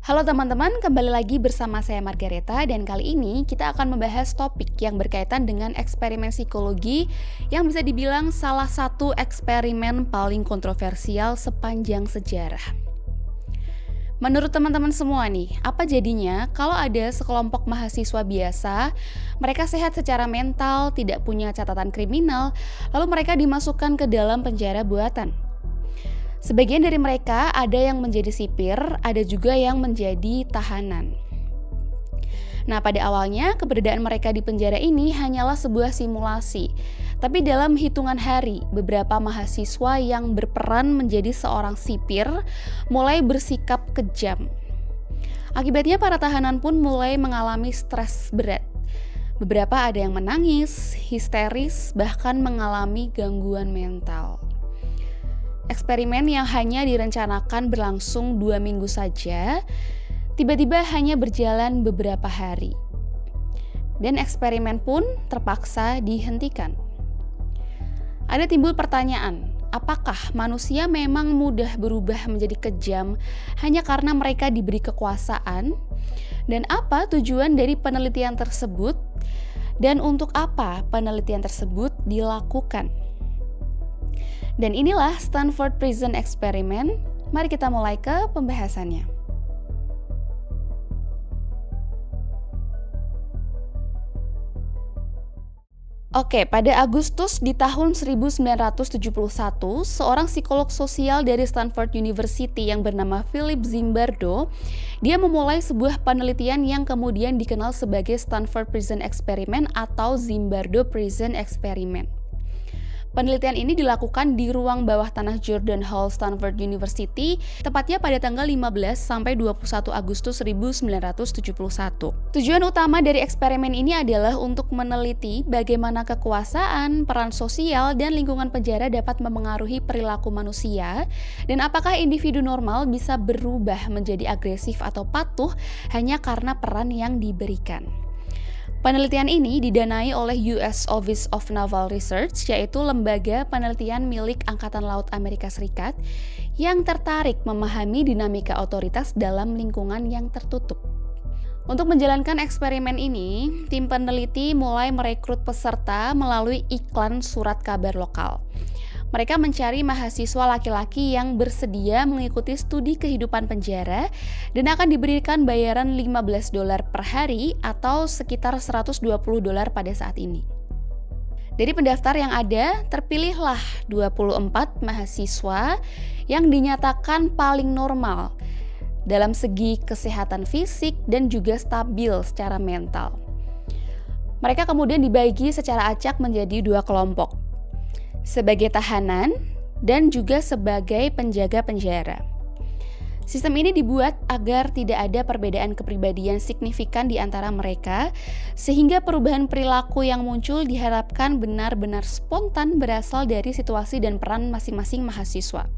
Halo teman-teman, kembali lagi bersama saya Margareta dan kali ini kita akan membahas topik yang berkaitan dengan eksperimen psikologi yang bisa dibilang salah satu eksperimen paling kontroversial sepanjang sejarah. Menurut teman-teman semua nih, apa jadinya kalau ada sekelompok mahasiswa biasa, mereka sehat secara mental, tidak punya catatan kriminal, lalu mereka dimasukkan ke dalam penjara buatan? Sebagian dari mereka ada yang menjadi sipir, ada juga yang menjadi tahanan. Nah, pada awalnya keberadaan mereka di penjara ini hanyalah sebuah simulasi. Tapi dalam hitungan hari, beberapa mahasiswa yang berperan menjadi seorang sipir mulai bersikap kejam. Akibatnya para tahanan pun mulai mengalami stres berat. Beberapa ada yang menangis, histeris, bahkan mengalami gangguan mental. Eksperimen yang hanya direncanakan berlangsung 2 minggu saja, tiba-tiba hanya berjalan beberapa hari. Dan eksperimen pun terpaksa dihentikan. Ada timbul pertanyaan, apakah manusia memang mudah berubah menjadi kejam hanya karena mereka diberi kekuasaan? Dan apa tujuan dari penelitian tersebut? Dan untuk apa penelitian tersebut dilakukan? Dan inilah Stanford Prison Experiment. Mari kita mulai ke pembahasannya. Oke, pada Agustus di tahun 1971, seorang psikolog sosial dari Stanford University yang bernama Philip Zimbardo, dia memulai sebuah penelitian yang kemudian dikenal sebagai Stanford Prison Experiment atau Zimbardo Prison Experiment. Penelitian ini dilakukan di ruang bawah tanah Jordan Hall Stanford University, tepatnya pada tanggal 15 sampai 21 Agustus 1971. Tujuan utama dari eksperimen ini adalah untuk meneliti bagaimana kekuasaan, peran sosial, dan lingkungan penjara dapat memengaruhi perilaku manusia, dan apakah individu normal bisa berubah menjadi agresif atau patuh hanya karena peran yang diberikan. Penelitian ini didanai oleh US Office of Naval Research, yaitu lembaga penelitian milik Angkatan Laut Amerika Serikat yang tertarik memahami dinamika otoritas dalam lingkungan yang tertutup. Untuk menjalankan eksperimen ini, tim peneliti mulai merekrut peserta melalui iklan surat kabar lokal. Mereka mencari mahasiswa laki-laki yang bersedia mengikuti studi kehidupan penjara dan akan diberikan bayaran $15 per hari atau sekitar $120 pada saat ini. Dari pendaftar yang ada, terpilihlah 24 mahasiswa yang dinyatakan paling normal dalam segi kesehatan fisik dan juga stabil secara mental. Mereka kemudian dibagi secara acak menjadi 2 kelompok, sebagai tahanan dan juga sebagai penjaga penjara. Sistem ini dibuat agar tidak ada perbedaan kepribadian signifikan di antara mereka, sehingga perubahan perilaku yang muncul diharapkan benar-benar spontan berasal dari situasi dan peran masing-masing mahasiswa.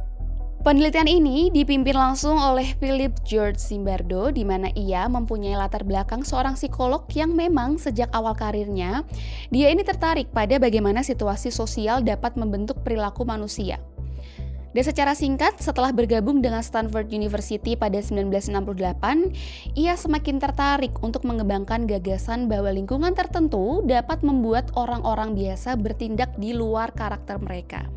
Penelitian ini dipimpin langsung oleh Philip George Zimbardo, di mana ia mempunyai latar belakang seorang psikolog yang memang sejak awal karirnya, dia ini tertarik pada bagaimana situasi sosial dapat membentuk perilaku manusia. Dan secara singkat, setelah bergabung dengan Stanford University pada 1968, ia semakin tertarik untuk mengembangkan gagasan bahwa lingkungan tertentu dapat membuat orang-orang biasa bertindak di luar karakter mereka.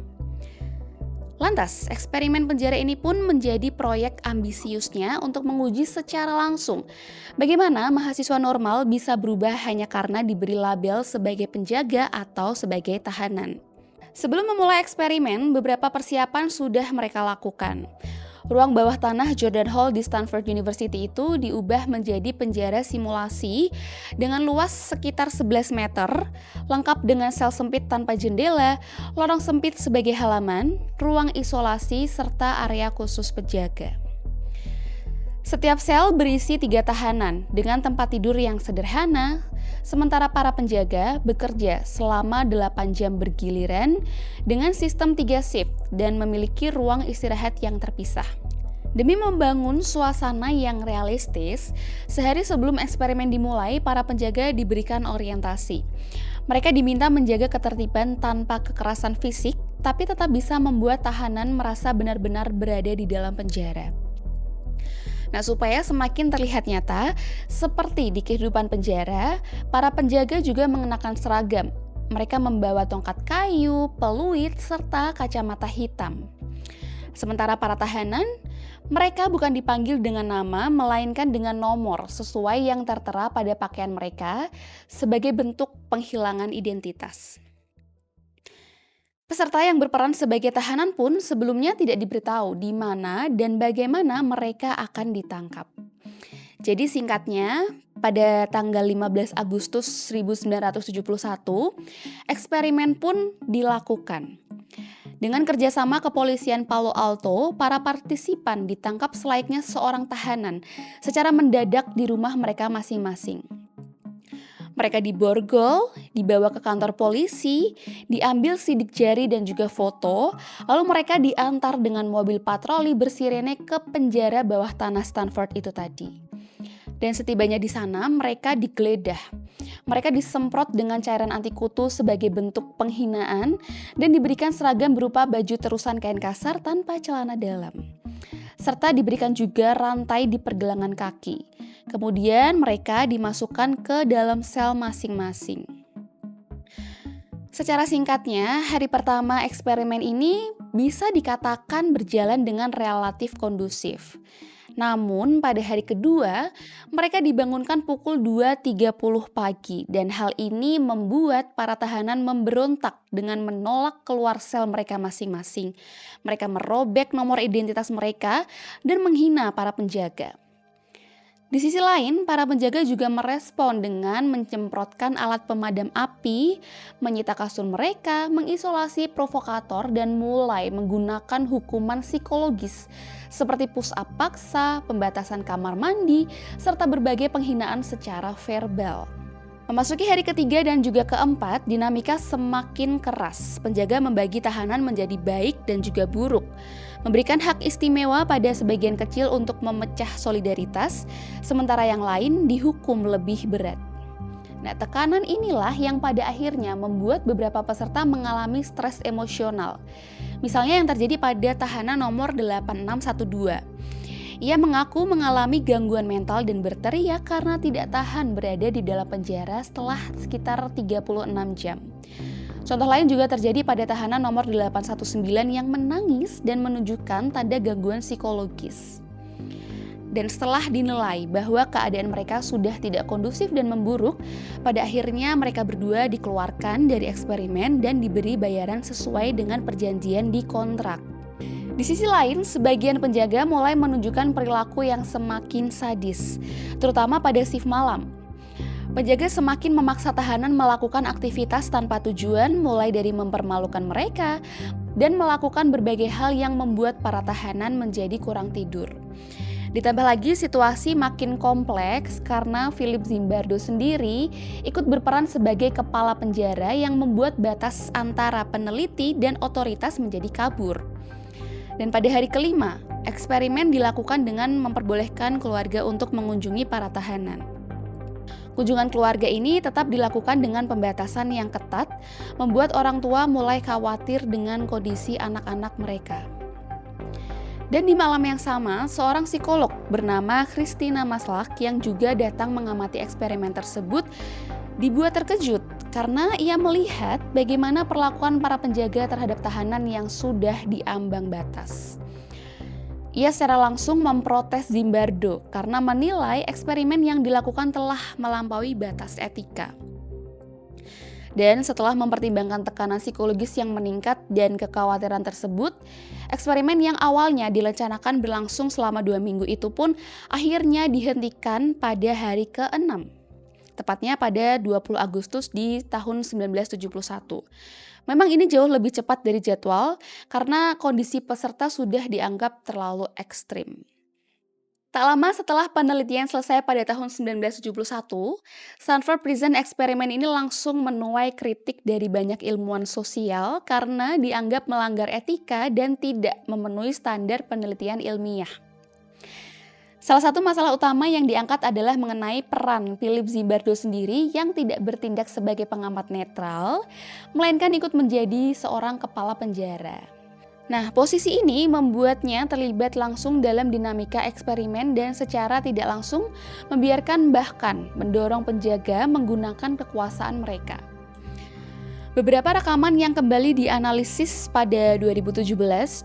Lantas, eksperimen penjara ini pun menjadi proyek ambisiusnya untuk menguji secara langsung bagaimana mahasiswa normal bisa berubah hanya karena diberi label sebagai penjaga atau sebagai tahanan. Sebelum memulai eksperimen, beberapa persiapan sudah mereka lakukan. Ruang bawah tanah Jordan Hall di Stanford University itu diubah menjadi penjara simulasi dengan luas sekitar 11 meter, lengkap dengan sel sempit tanpa jendela, lorong sempit sebagai halaman, ruang isolasi, serta area khusus penjaga. Setiap sel berisi 3 tahanan dengan tempat tidur yang sederhana, sementara para penjaga bekerja selama 8 jam bergiliran dengan sistem 3 shift dan memiliki ruang istirahat yang terpisah. Demi membangun suasana yang realistis, sehari sebelum eksperimen dimulai, para penjaga diberikan orientasi. Mereka diminta menjaga ketertiban tanpa kekerasan fisik, tapi tetap bisa membuat tahanan merasa benar-benar berada di dalam penjara. Nah, supaya semakin terlihat nyata, seperti di kehidupan penjara, para penjaga juga mengenakan seragam. Mereka membawa tongkat kayu, peluit, serta kacamata hitam. Sementara para tahanan, mereka bukan dipanggil dengan nama, melainkan dengan nomor sesuai yang tertera pada pakaian mereka sebagai bentuk penghilangan identitas. Peserta yang berperan sebagai tahanan pun sebelumnya tidak diberitahu di mana dan bagaimana mereka akan ditangkap. Jadi singkatnya, pada tanggal 15 Agustus 1971, eksperimen pun dilakukan. Dengan kerjasama kepolisian Palo Alto, para partisipan ditangkap selayaknya seorang tahanan secara mendadak di rumah mereka masing-masing. Mereka diborgol, dibawa ke kantor polisi, diambil sidik jari dan juga foto, lalu mereka diantar dengan mobil patroli bersirene ke penjara bawah tanah Stanford itu tadi. Dan setibanya di sana, mereka digeledah. Mereka disemprot dengan cairan anti kutu sebagai bentuk penghinaan dan diberikan seragam berupa baju terusan kain kasar tanpa celana dalam. Serta diberikan juga rantai di pergelangan kaki. Kemudian mereka dimasukkan ke dalam sel masing-masing. Secara singkatnya, hari pertama eksperimen ini bisa dikatakan berjalan dengan relatif kondusif. Namun pada hari kedua, mereka dibangunkan pukul 2.30 pagi dan hal ini membuat para tahanan memberontak dengan menolak keluar sel mereka masing-masing. Mereka merobek nomor identitas mereka dan menghina para penjaga. Di sisi lain, para penjaga juga merespon dengan menyemprotkan alat pemadam api, menyita kasur mereka, mengisolasi provokator, dan mulai menggunakan hukuman psikologis seperti push-up paksa, pembatasan kamar mandi, serta berbagai penghinaan secara verbal. Memasuki hari ketiga dan juga keempat, dinamika semakin keras. Penjaga membagi tahanan menjadi baik dan juga buruk, memberikan hak istimewa pada sebagian kecil untuk memecah solidaritas, sementara yang lain dihukum lebih berat. Nah, tekanan inilah yang pada akhirnya membuat beberapa peserta mengalami stres emosional. Misalnya yang terjadi pada tahanan nomor 8612. Ia mengaku mengalami gangguan mental dan berteriak karena tidak tahan berada di dalam penjara setelah sekitar 36 jam. Contoh lain juga terjadi pada tahanan nomor 819 yang menangis dan menunjukkan tanda gangguan psikologis. Dan setelah dinilai bahwa keadaan mereka sudah tidak kondusif dan memburuk, pada akhirnya mereka berdua dikeluarkan dari eksperimen dan diberi bayaran sesuai dengan perjanjian di kontrak. Di sisi lain, sebagian penjaga mulai menunjukkan perilaku yang semakin sadis, terutama pada shift malam. Penjaga semakin memaksa tahanan melakukan aktivitas tanpa tujuan, mulai dari mempermalukan mereka dan melakukan berbagai hal yang membuat para tahanan menjadi kurang tidur. Ditambah lagi situasi makin kompleks karena Philip Zimbardo sendiri ikut berperan sebagai kepala penjara yang membuat batas antara peneliti dan otoritas menjadi kabur. Dan pada hari kelima, eksperimen dilakukan dengan memperbolehkan keluarga untuk mengunjungi para tahanan. Kunjungan keluarga ini tetap dilakukan dengan pembatasan yang ketat, membuat orang tua mulai khawatir dengan kondisi anak-anak mereka. Dan di malam yang sama, seorang psikolog bernama Christina Maslach yang juga datang mengamati eksperimen tersebut dibuat terkejut karena ia melihat bagaimana perlakuan para penjaga terhadap tahanan yang sudah diambang batas. Ia secara langsung memprotes Zimbardo karena menilai eksperimen yang dilakukan telah melampaui batas etika. Dan setelah mempertimbangkan tekanan psikologis yang meningkat dan kekhawatiran tersebut, eksperimen yang awalnya direncanakan berlangsung selama 2 minggu itu pun akhirnya dihentikan pada hari ke-6. Tepatnya pada 20 Agustus di tahun 1971. Memang ini jauh lebih cepat dari jadwal karena kondisi peserta sudah dianggap terlalu ekstrim. Tak lama setelah penelitian selesai pada tahun 1971, Stanford Prison Experiment ini langsung menuai kritik dari banyak ilmuwan sosial karena dianggap melanggar etika dan tidak memenuhi standar penelitian ilmiah. Salah satu masalah utama yang diangkat adalah mengenai peran Philip Zimbardo sendiri yang tidak bertindak sebagai pengamat netral, melainkan ikut menjadi seorang kepala penjara. Nah, posisi ini membuatnya terlibat langsung dalam dinamika eksperimen dan secara tidak langsung membiarkan bahkan mendorong penjaga menggunakan kekuasaan mereka. Beberapa rekaman yang kembali dianalisis pada 2017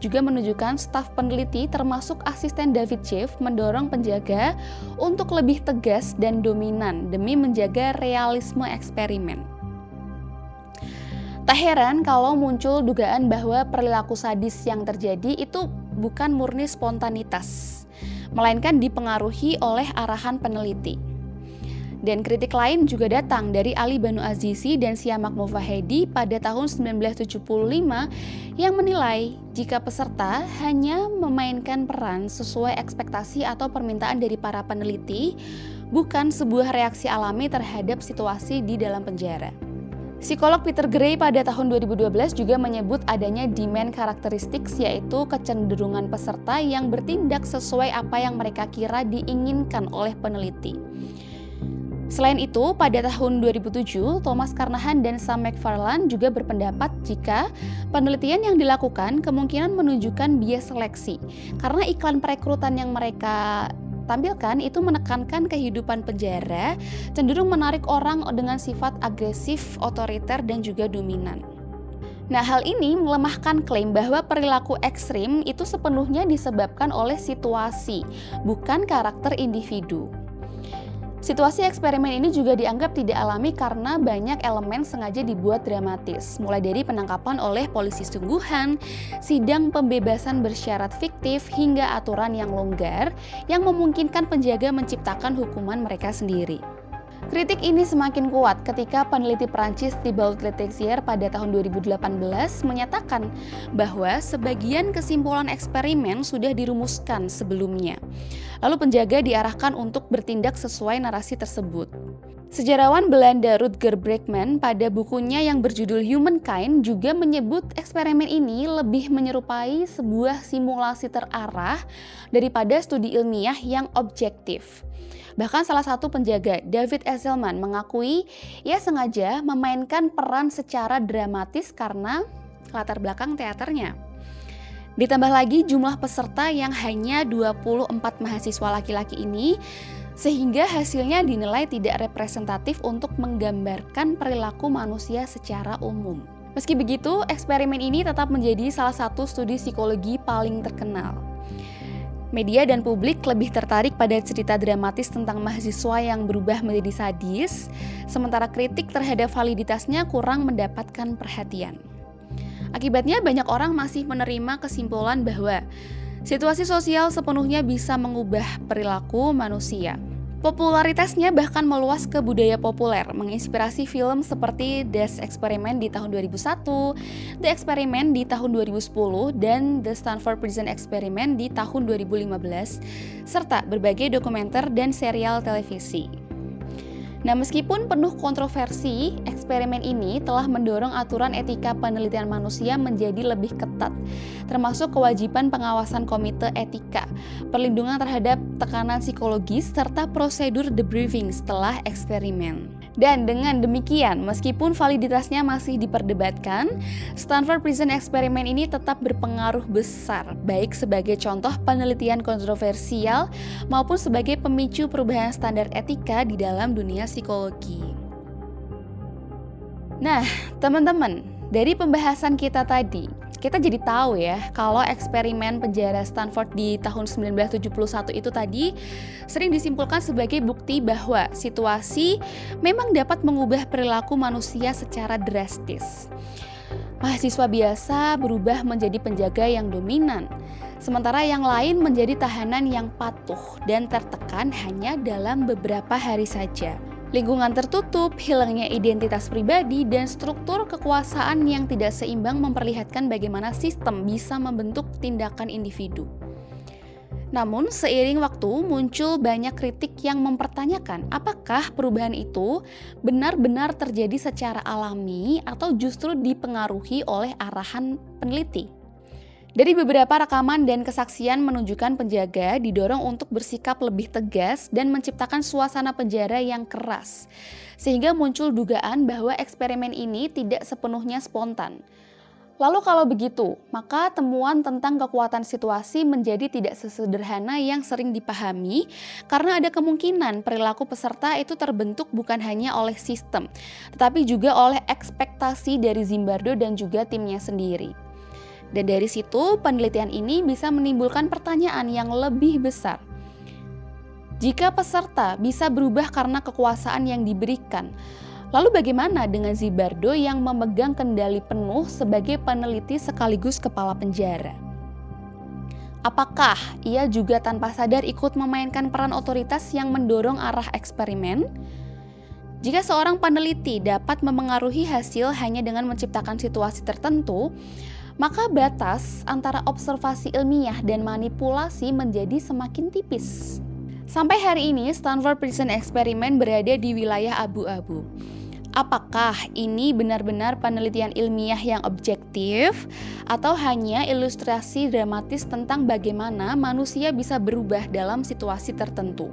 juga menunjukkan staf peneliti termasuk asisten David Jaffe mendorong penjaga untuk lebih tegas dan dominan demi menjaga realisme eksperimen. Tak heran kalau muncul dugaan bahwa perilaku sadis yang terjadi itu bukan murni spontanitas, melainkan dipengaruhi oleh arahan peneliti. Dan kritik lain juga datang dari Ali Banu Azizi dan Siamak Movahedi pada tahun 1975 yang menilai jika peserta hanya memainkan peran sesuai ekspektasi atau permintaan dari para peneliti, bukan sebuah reaksi alami terhadap situasi di dalam penjara. Psikolog Peter Gray pada tahun 2012 juga menyebut adanya demand characteristics, yaitu kecenderungan peserta yang bertindak sesuai apa yang mereka kira diinginkan oleh peneliti. Selain itu, pada tahun 2007, Thomas Carnahan dan Sam McFarland juga berpendapat jika penelitian yang dilakukan kemungkinan menunjukkan bias seleksi, karena iklan perekrutan yang mereka tampilkan itu menekankan kehidupan penjara, cenderung menarik orang dengan sifat agresif, otoriter, dan juga dominan. Nah, hal ini melemahkan klaim bahwa perilaku ekstrim itu sepenuhnya disebabkan oleh situasi, bukan karakter individu. Situasi eksperimen ini juga dianggap tidak alami karena banyak elemen sengaja dibuat dramatis, mulai dari penangkapan oleh polisi sungguhan, sidang pembebasan bersyarat fiktif, hingga aturan yang longgar yang memungkinkan penjaga menciptakan hukuman mereka sendiri. Kritik ini semakin kuat ketika peneliti Prancis Thibault Letexier pada tahun 2018 menyatakan bahwa sebagian kesimpulan eksperimen sudah dirumuskan sebelumnya. Lalu penjaga diarahkan untuk bertindak sesuai narasi tersebut. Sejarawan Belanda Rutger Bregman pada bukunya yang berjudul Humankind juga menyebut eksperimen ini lebih menyerupai sebuah simulasi terarah daripada studi ilmiah yang objektif. Bahkan salah satu penjaga, David Esselman, mengakui ia sengaja memainkan peran secara dramatis karena latar belakang teaternya. Ditambah lagi jumlah peserta yang hanya 24 mahasiswa laki-laki ini, sehingga hasilnya dinilai tidak representatif untuk menggambarkan perilaku manusia secara umum. Meski begitu, eksperimen ini tetap menjadi salah satu studi psikologi paling terkenal. Media dan publik lebih tertarik pada cerita dramatis tentang mahasiswa yang berubah menjadi sadis, sementara kritik terhadap validitasnya kurang mendapatkan perhatian. Akibatnya banyak orang masih menerima kesimpulan bahwa situasi sosial sepenuhnya bisa mengubah perilaku manusia. Popularitasnya bahkan meluas ke budaya populer, menginspirasi film seperti Das Experiment di tahun 2001, The Experiment di tahun 2010, dan The Stanford Prison Experiment di tahun 2015, serta berbagai dokumenter dan serial televisi. Nah, meskipun penuh kontroversi, eksperimen ini telah mendorong aturan etika penelitian manusia menjadi lebih ketat, termasuk kewajiban pengawasan komite etika, perlindungan terhadap tekanan psikologis, serta prosedur debriefing setelah eksperimen. Dan dengan demikian, meskipun validitasnya masih diperdebatkan, Stanford Prison Experiment ini tetap berpengaruh besar, baik sebagai contoh penelitian kontroversial maupun sebagai pemicu perubahan standar etika di dalam dunia psikologi. Nah, teman-teman, dari pembahasan kita tadi, kita jadi tahu ya kalau eksperimen penjara Stanford di tahun 1971 itu tadi sering disimpulkan sebagai bukti bahwa situasi memang dapat mengubah perilaku manusia secara drastis. Mahasiswa biasa berubah menjadi penjaga yang dominan, sementara yang lain menjadi tahanan yang patuh dan tertekan hanya dalam beberapa hari saja. Lingkungan tertutup, hilangnya identitas pribadi, dan struktur kekuasaan yang tidak seimbang memperlihatkan bagaimana sistem bisa membentuk tindakan individu. Namun, seiring waktu muncul banyak kritik yang mempertanyakan apakah perubahan itu benar-benar terjadi secara alami atau justru dipengaruhi oleh arahan peneliti. Dari beberapa rekaman dan kesaksian menunjukkan penjaga didorong untuk bersikap lebih tegas dan menciptakan suasana penjara yang keras, sehingga muncul dugaan bahwa eksperimen ini tidak sepenuhnya spontan. Lalu kalau begitu, maka temuan tentang kekuatan situasi menjadi tidak sesederhana yang sering dipahami karena ada kemungkinan perilaku peserta itu terbentuk bukan hanya oleh sistem, tetapi juga oleh ekspektasi dari Zimbardo dan juga timnya sendiri. Dan dari situ, penelitian ini bisa menimbulkan pertanyaan yang lebih besar. Jika peserta bisa berubah karena kekuasaan yang diberikan, lalu bagaimana dengan Zimbardo yang memegang kendali penuh sebagai peneliti sekaligus kepala penjara? Apakah ia juga tanpa sadar ikut memainkan peran otoritas yang mendorong arah eksperimen? Jika seorang peneliti dapat memengaruhi hasil hanya dengan menciptakan situasi tertentu, maka batas antara observasi ilmiah dan manipulasi menjadi semakin tipis. Sampai hari ini, Stanford Prison Experiment berada di wilayah abu-abu. Apakah ini benar-benar penelitian ilmiah yang objektif atau hanya ilustrasi dramatis tentang bagaimana manusia bisa berubah dalam situasi tertentu?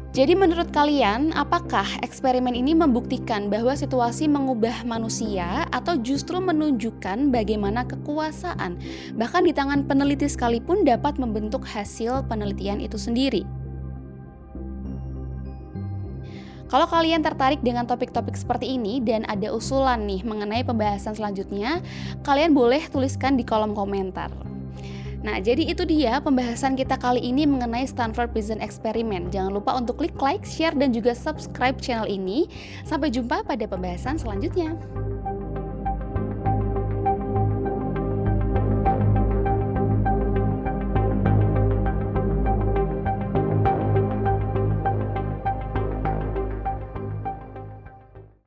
Jadi menurut kalian, apakah eksperimen ini membuktikan bahwa situasi mengubah manusia atau justru menunjukkan bagaimana kekuasaan, bahkan di tangan peneliti sekalipun dapat membentuk hasil penelitian itu sendiri? Kalau kalian tertarik dengan topik-topik seperti ini dan ada usulan nih mengenai pembahasan selanjutnya, kalian boleh tuliskan di kolom komentar. Nah, jadi itu dia pembahasan kita kali ini mengenai Stanford Prison Experiment. Jangan lupa untuk klik like, share, dan juga subscribe channel ini. Sampai jumpa pada pembahasan selanjutnya.